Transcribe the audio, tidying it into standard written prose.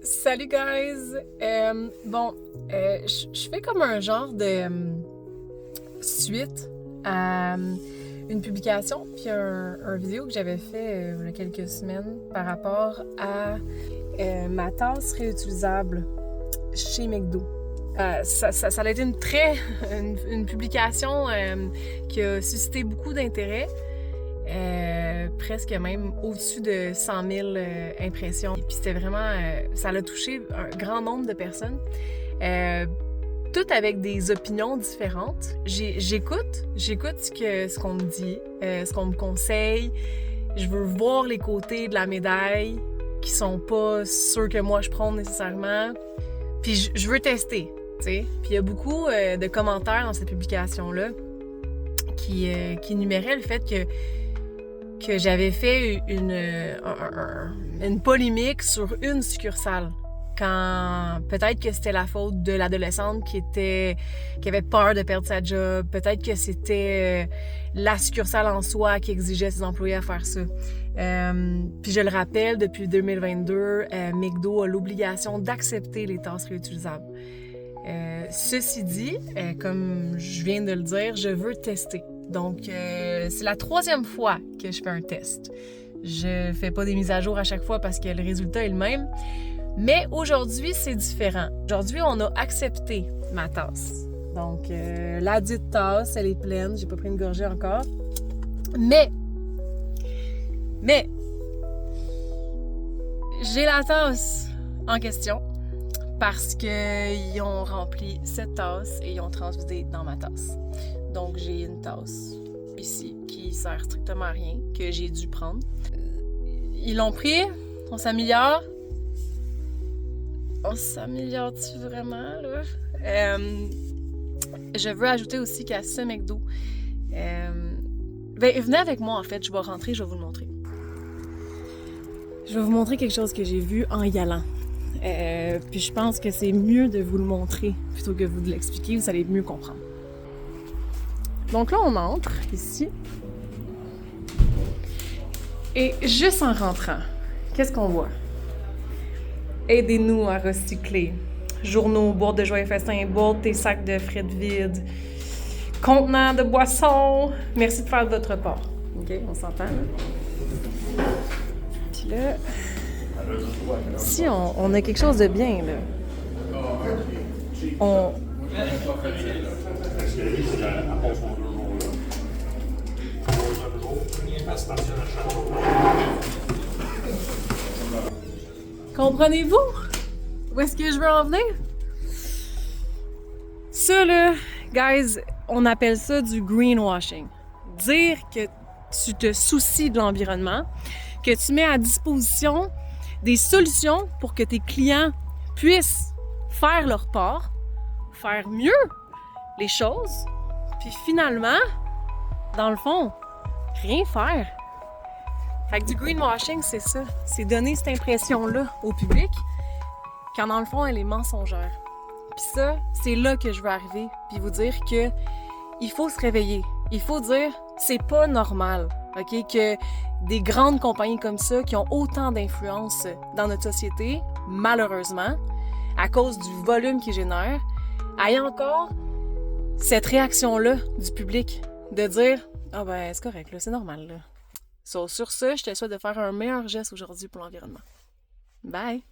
Salut guys! Je fais comme un genre de suite à une publication puis un vidéo que j'avais fait il y a quelques semaines par rapport à ma tasse réutilisable chez McDo. Ça a été une publication qui a suscité beaucoup d'intérêt. Presque même au-dessus de 100 000 impressions. Et puis c'était vraiment... ça a touché un grand nombre de personnes, toutes avec des opinions différentes. J'écoute ce qu'on me dit, ce qu'on me conseille. Je veux voir les côtés de la médaille qui sont pas ceux que moi je prône nécessairement. Puis je veux tester, tu sais. Puis il y a beaucoup de commentaires dans cette publication-là qui énuméraient le fait que j'avais fait une polémique sur une succursale. Quand peut-être que c'était la faute de l'adolescente qui avait peur de perdre sa job, peut-être que c'était la succursale en soi qui exigeait ses employés à faire ça. Puis je le rappelle, depuis 2022, McDo a l'obligation d'accepter les tasses réutilisables. Ceci dit, comme je viens de le dire, je veux tester. Donc, c'est la 3e fois que je fais un test. Je fais pas des mises à jour à chaque fois parce que le résultat est le même. Mais aujourd'hui, c'est différent. Aujourd'hui, on a accepté ma tasse. Donc, la dite tasse, elle est pleine. J'ai pas pris une gorgée encore. Mais, j'ai la tasse en question parce qu'ils ont rempli cette tasse et ils ont transfusé dans ma tasse. Donc, j'ai une tasse ici qui sert strictement à rien, que j'ai dû prendre. Ils l'ont pris, on s'améliore. On s'améliore-tu vraiment, là? Je veux ajouter aussi qu'à ce McDo, venez avec moi, en fait, je vais rentrer, je vais vous le montrer. Je vais vous montrer quelque chose que j'ai vu en y allant. Puis je pense que c'est mieux de vous le montrer plutôt que vous de l'expliquer, vous allez mieux comprendre. Donc là, on entre ici. Et juste en rentrant, qu'est-ce qu'on voit? Aidez-nous à recycler. Journaux, boîtes de joyeux festins, boîtes tes sacs de frites vides, contenants de boissons. Merci de faire votre part. OK, on s'entend, là? Puis là, ici, on a quelque chose de bien, là. Comprenez-vous où est-ce que je veux en venir? Ça, là, guys, on appelle ça du greenwashing. Dire que tu te soucies de l'environnement, que tu mets à disposition des solutions pour que tes clients puissent faire leur part, faire mieux les choses, puis finalement, dans le fond, rien faire. Fait que du greenwashing, c'est ça. C'est donner cette impression-là au public, quand dans le fond, elle est mensongère. Puis ça, c'est là que je veux arriver, puis vous dire que il faut se réveiller. Il faut dire, c'est pas normal, OK, que des grandes compagnies comme ça, qui ont autant d'influence dans notre société, malheureusement, à cause du volume qu'ils génèrent, aient encore cette réaction-là du public, de dire « Ah ben, c'est correct, là, c'est normal, là. » Sur ce, je te souhaite de faire un meilleur geste aujourd'hui pour l'environnement. Bye!